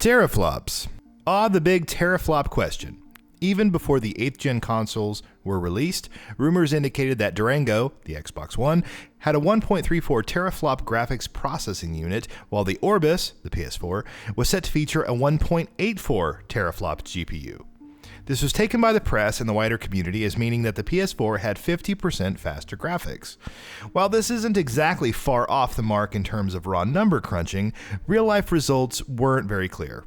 Teraflops. The big teraflop question. Even before the 8th gen consoles were released, rumors indicated that Durango, the Xbox One, had a 1.34 teraflop graphics processing unit, while the Orbis, the PS4, was set to feature a 1.84 teraflop GPU. This was taken by the press and the wider community as meaning that the PS4 had 50% faster graphics. While this isn't exactly far off the mark in terms of raw number crunching, real-life results weren't very clear.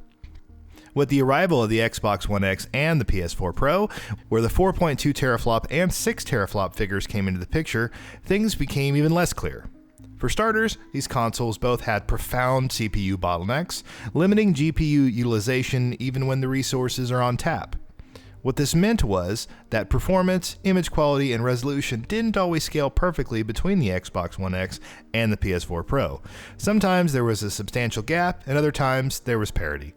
With the arrival of the Xbox One X and the PS4 Pro, where the 4.2 teraflop and 6 teraflop figures came into the picture, things became even less clear. For starters, these consoles both had profound CPU bottlenecks, limiting GPU utilization even when the resources are on tap. What this meant was that performance, image quality, and resolution didn't always scale perfectly between the Xbox One X and the PS4 Pro. Sometimes there was a substantial gap, and other times there was parity.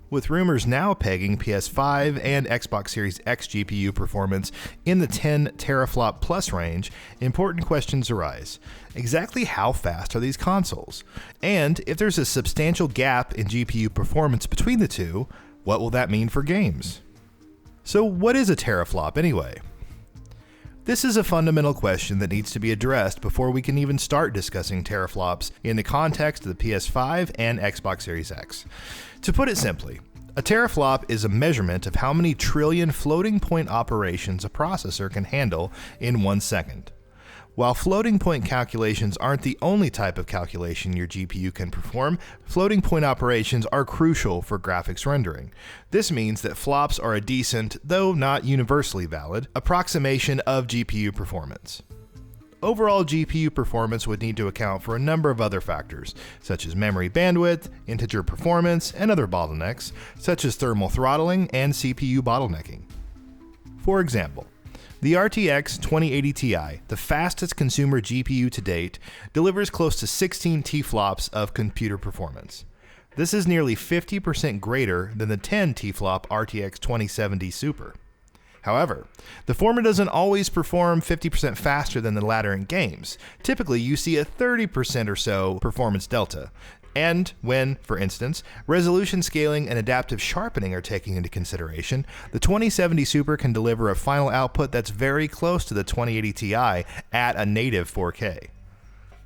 With rumors now pegging PS5 and Xbox Series X GPU performance in the 10 teraflop plus range, important questions arise. Exactly how fast are these consoles? And if there's a substantial gap in GPU performance between the two, what will that mean for games? So what is a teraflop anyway? This is a fundamental question that needs to be addressed before we can even start discussing teraflops in the context of the PS5 and Xbox Series X. To put it simply, a teraflop is a measurement of how many trillion floating point operations a processor can handle in 1 second. While floating point calculations aren't the only type of calculation your GPU can perform, floating point operations are crucial for graphics rendering. This means that flops are a decent, though not universally valid, approximation of GPU performance. Overall GPU performance would need to account for a number of other factors, such as memory bandwidth, integer performance, and other bottlenecks, such as thermal throttling and CPU bottlenecking. For example, the RTX 2080 Ti, the fastest consumer GPU to date, delivers close to 16 T-flops of computer performance. This is nearly 50% greater than the 10 T-flop RTX 2070 Super. However, the former doesn't always perform 50% faster than the latter in games. Typically, you see a 30% or so performance delta. And when, for instance, resolution scaling and adaptive sharpening are taken into consideration, the 2070 Super can deliver a final output that's very close to the 2080 Ti at a native 4K.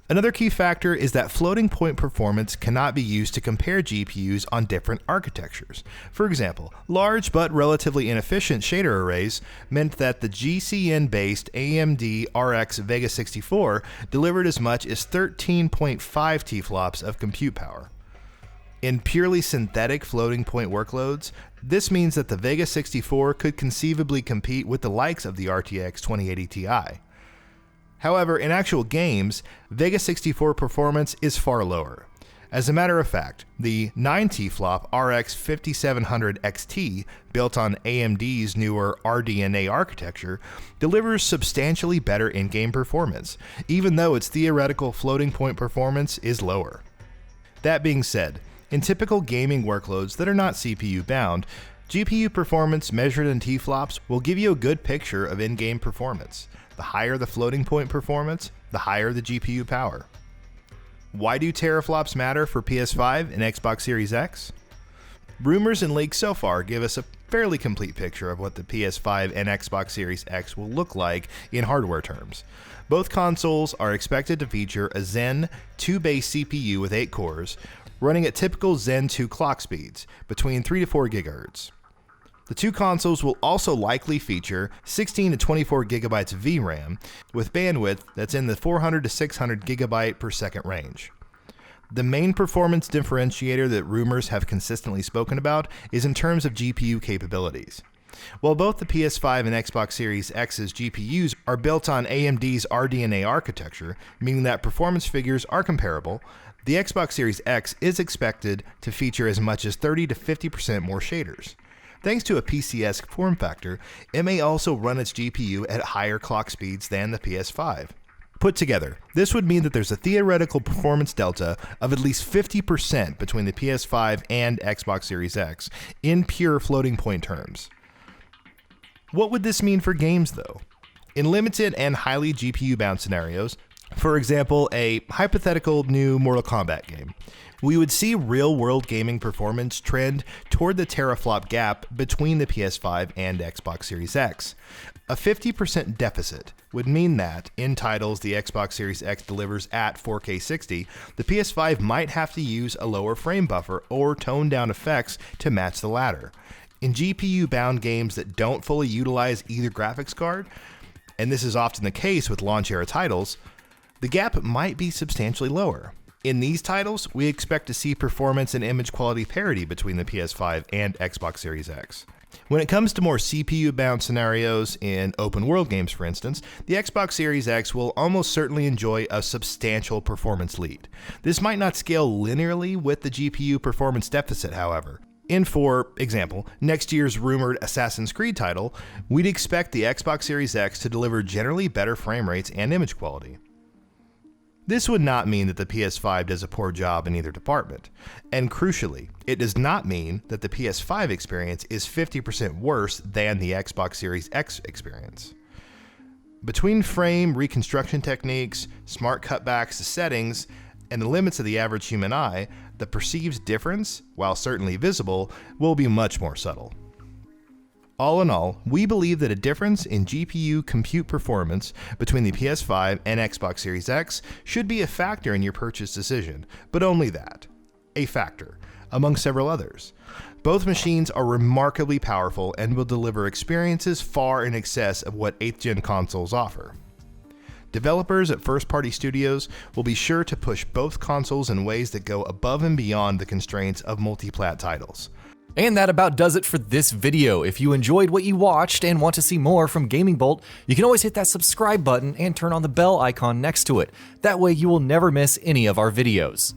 Another key factor is that floating point performance cannot be used to compare GPUs on different architectures. For example, large but relatively inefficient shader arrays meant that the GCN-based AMD RX Vega 64 delivered as much as 13.5 T-flops of compute power. In purely synthetic floating point workloads, this means that the Vega 64 could conceivably compete with the likes of the RTX 2080 Ti. However, in actual games, Vega 64 performance is far lower. As a matter of fact, the 9 T-flop RX 5700 XT, built on AMD's newer RDNA architecture, delivers substantially better in-game performance, even though its theoretical floating point performance is lower. That being said, in typical gaming workloads that are not CPU bound, GPU performance measured in T-flops will give you a good picture of in-game performance. The higher the floating point performance, the higher the GPU power. Why do teraflops matter for PS5 and Xbox Series X? Rumors and leaks so far give us a fairly complete picture of what the PS5 and Xbox Series X will look like in hardware terms. Both consoles are expected to feature a Zen 2-base CPU with 8 cores, running at typical Zen 2 clock speeds, between 3 to 4 GHz. The two consoles will also likely feature 16 to 24 gigabytes of VRAM, with bandwidth that's in the 400 to 600 gigabyte per second range. The main performance differentiator that rumors have consistently spoken about is in terms of GPU capabilities. While both the PS5 and Xbox Series X's GPUs are built on AMD's RDNA architecture, meaning that performance figures are comparable, the Xbox Series X is expected to feature as much as 30 to 50% more shaders. Thanks to a PC-esque form factor, it may also run its GPU at higher clock speeds than the PS5. Put together, this would mean that there's a theoretical performance delta of at least 50% between the PS5 and Xbox Series X in pure floating point terms. What would this mean for games, though? In limited and highly GPU-bound scenarios, for example, a hypothetical new Mortal Kombat game, we would see real-world gaming performance trend toward the teraflop gap between the PS5 and Xbox Series X. A 50% deficit would mean that, in titles the Xbox Series X delivers at 4K 60, the PS5 might have to use a lower frame buffer or tone down effects to match the latter. In GPU-bound games that don't fully utilize either graphics card, and this is often the case with launch-era titles, the gap might be substantially lower. In these titles, we expect to see performance and image quality parity between the PS5 and Xbox Series X. When it comes to more CPU-bound scenarios in open-world games, for instance, the Xbox Series X will almost certainly enjoy a substantial performance lead. This might not scale linearly with the GPU performance deficit, however. In, for example, next year's rumored Assassin's Creed title, we'd expect the Xbox Series X to deliver generally better frame rates and image quality. This would not mean that the PS5 does a poor job in either department, and crucially, it does not mean that the PS5 experience is 50% worse than the Xbox Series X experience. Between frame reconstruction techniques, smart cutbacks to settings, and the limits of the average human eye, the perceived difference, while certainly visible, will be much more subtle. All in all, we believe that a difference in GPU compute performance between the PS5 and Xbox Series X should be a factor in your purchase decision, but only that. A factor, among several others. Both machines are remarkably powerful and will deliver experiences far in excess of what 8th gen consoles offer. Developers at first-party studios will be sure to push both consoles in ways that go above and beyond the constraints of multi-plat titles. And that about does it for this video. If you enjoyed what you watched and want to see more from Gaming Bolt, you can always hit that subscribe button and turn on the bell icon next to it. That way you will never miss any of our videos.